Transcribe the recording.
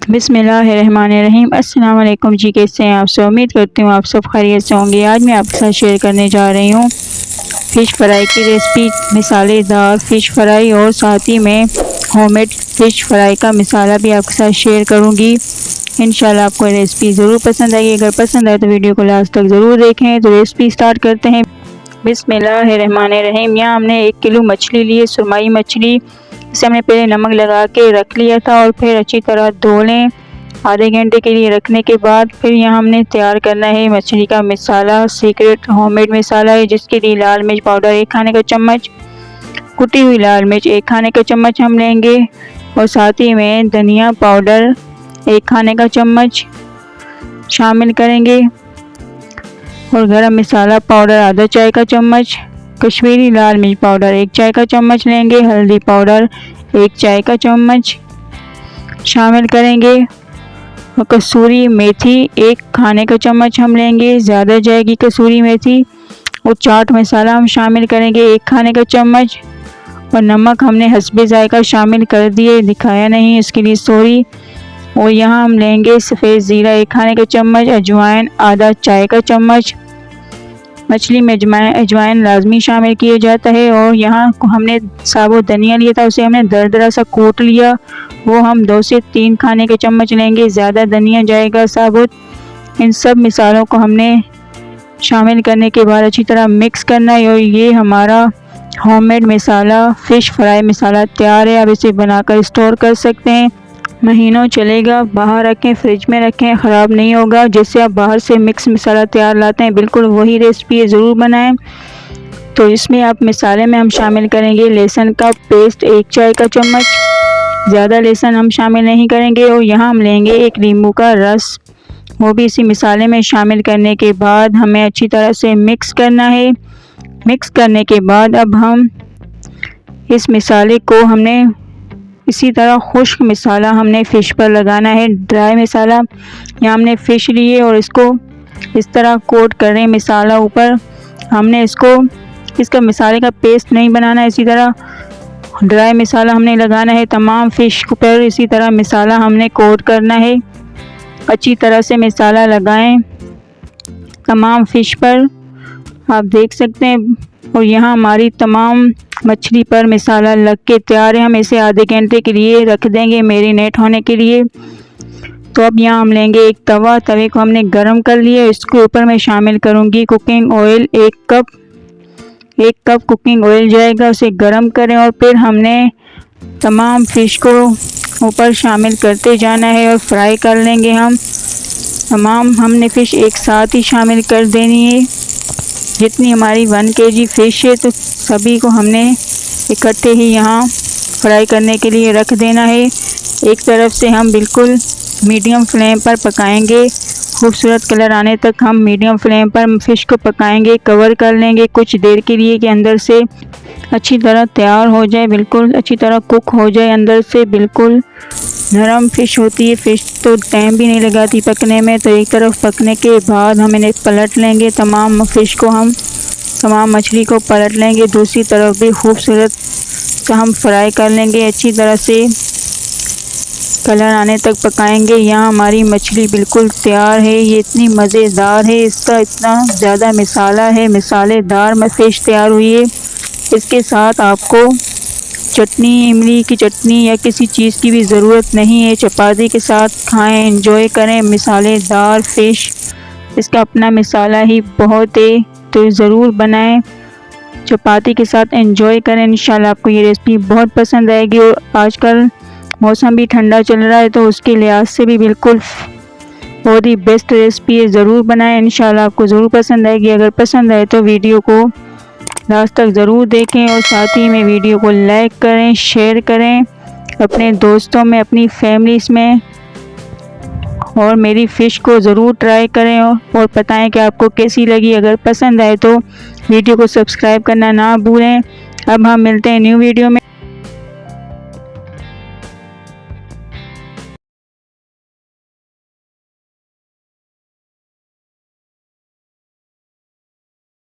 बिस्मिल्लाहिर्रहमानिर्रहीम। अस्सलाम वालेकुम जी, कैसे हैं आप सब? उम्मीद करती हूँ आप सब खैरियत से होंगे। आज मैं आपके साथ शेयर करने जा रही हूँ फ़िश फ्राई की रेसिपी, मिसालेदार फ़िश फ्राई, और साथ ही में होममेड फ़िश फ्राई का मिसाला भी आपके साथ शेयर करूँगी। इंशाल्लाह आपको रेसिपी ज़रूर पसंद आएगी। अगर पसंद आए तो वीडियो को लास्ट तक ज़रूर देखें। तो रेसिपी स्टार्ट करते हैं। बिस्मिल्लाहिर्रहमानिर्रहीम। यहाँ हमने 1 किलो मछली ली है, सुरमई मछली। इसे हमने पहले नमक लगा के रख लिया था और फिर अच्छी तरह धो लें। आधे घंटे के लिए रखने के बाद फिर यहाँ हमने तैयार करना है मछली का मिसाला। सीक्रेट होममेड मिसाला है, जिसके लिए लाल मिर्च पाउडर 1 खाने का चम्मच, कुटी हुई लाल मिर्च 1 खाने का चम्मच हम लेंगे, और साथ ही में धनिया पाउडर 1 खाने का चम्मच शामिल करेंगे, और गरम मसाला पाउडर आधा चाय का चम्मच, कश्मीरी लाल मिर्च पाउडर 1 चाय का चम्मच लेंगे, हल्दी पाउडर 1 चाय का चम्मच शामिल करेंगे, और कसूरी मेथी 1 खाने का चम्मच हम लेंगे, ज़्यादा जाएगी कसूरी मेथी। और चाट मसाला हम शामिल करेंगे 1 खाने का चम्मच, और नमक हमने हस्बे जायका शामिल कर दिए, दिखाया नहीं, इसके लिए सॉरी। और यहाँ हम लेंगे सफ़ेद ज़ीरा 1 खाने का चम्मच, अजवाइन आधा चाय का चम्मच। मछली में अजवाइन लाजमी शामिल किया जाता है। और यहाँ हमने साबुत धनिया लिया था, उसे हमने दरदरा सा कूट लिया, वो हम 2 से 3 खाने के चम्मच लेंगे, ज़्यादा धनिया जाएगा साबुत। इन सब मिसालों को हमने शामिल करने के बाद अच्छी तरह मिक्स करना है, और ये हमारा होममेड मिसाला फ़िश फ्राई मिसाला तैयार है। आप इसे बनाकर स्टोर कर सकते हैं, महीनों चलेगा। बाहर रखें, फ्रिज में रखें, ख़राब नहीं होगा। जैसे आप बाहर से मिक्स मसाला तैयार लाते हैं, बिल्कुल वही रेसिपी ज़रूर बनाएं। तो इसमें आप मिसाले में हम शामिल करेंगे लहसुन का पेस्ट 1 चाय का चम्मच, ज़्यादा लहसुन हम शामिल नहीं करेंगे। और यहाँ हम लेंगे 1 नींबू का रस, वो भी इसी मिसाले में शामिल करने के बाद हमें अच्छी तरह से मिक्स करना है। मिक्स करने के बाद अब हम इस मिसाले को हमने इसी तरह खुश्क मिसाला हमने फ़िश पर लगाना है, ड्राई मिसाला। यहाँ हमने फ़िश लिए और इसको इस तरह कोट कर रहे हैं मिसाला ऊपर। हमने इसका मिसाले का पेस्ट नहीं बनाना है, इसी तरह ड्राई मिसाला हमने लगाना है तमाम फ़िश पर। इसी तरह मिसाला हमने कोट करना है, अच्छी तरह से मिसाला लगाएं तमाम फ़िश पर, आप देख सकते हैं। और यहाँ हमारी तमाम मछली पर मिसाला लग के तैयार है। हम इसे आधे घंटे के लिए रख देंगे मैरिनेट होने के लिए। तो अब यहाँ हम लेंगे एक तवा, तवे को हमने गरम कर लिया। इसके ऊपर मैं शामिल करूँगी cooking oil 1 cup cooking oil जाएगा, उसे गरम करें। और फिर हमने तमाम फ़िश को ऊपर शामिल करते जाना है और फ्राई कर लेंगे। हमने फ़िश एक साथ ही शामिल कर देनी है। जितनी हमारी 1 kg फ़िश है, तो सभी को हमने इकट्ठे ही यहाँ फ्राई करने के लिए रख देना है। एक तरफ से हम बिल्कुल मीडियम फ्लेम पर पकाएंगे, खूबसूरत कलर आने तक हम मीडियम फ्लेम पर फ़िश को पकाएंगे। कवर कर लेंगे कुछ देर के लिए कि अंदर से अच्छी तरह तैयार हो जाए, बिल्कुल अच्छी तरह कुक हो जाए अंदर से। बिल्कुल नरम फ़िश होती है, फ़िश तो टाइम भी नहीं लगाती पकने में। तो एक तरफ पकने के बाद हम इन्हें पलट लेंगे, तमाम मछली को पलट लेंगे। दूसरी तरफ भी खूबसूरत सा हम फ्राई कर लेंगे, अच्छी तरह से कलर आने तक पकाएंगे। यहाँ हमारी मछली बिल्कुल तैयार है। ये इतनी मज़ेदार है, इसका इतना ज़्यादा मिसाला है, मिसालेदार फ़िश तैयार हुई है। इसके साथ आपको चटनी, इमली की चटनी या किसी चीज़ की भी ज़रूरत नहीं है। चपाती के साथ खाएं, एंजॉय करें मिसालेदार फ़िश। इसका अपना मिसाला ही बहुत है, तो ज़रूर बनाएं, चपाती के साथ एंजॉय करें। इंशाल्लाह आपको ये रेसिपी बहुत पसंद आएगी। और आजकल मौसम भी ठंडा चल रहा है, तो उसके लिहाज से भी बिल्कुल बहुत ही बेस्ट रेसिपी है, ज़रूर बनाएं। इंशाल्लाह आपको ज़रूर पसंद आएगी। अगर पसंद आए तो वीडियो को लास्ट तक ज़रूर देखें, और साथ ही में वीडियो को लाइक करें, शेयर करें अपने दोस्तों में, अपनी फैमिलीज़ में, और मेरी फ़िश को ज़रूर ट्राई करें और बताएं कि आपको कैसी लगी। अगर पसंद आए तो वीडियो को सब्सक्राइब करना ना भूलें। अब हम मिलते हैं न्यू वीडियो में।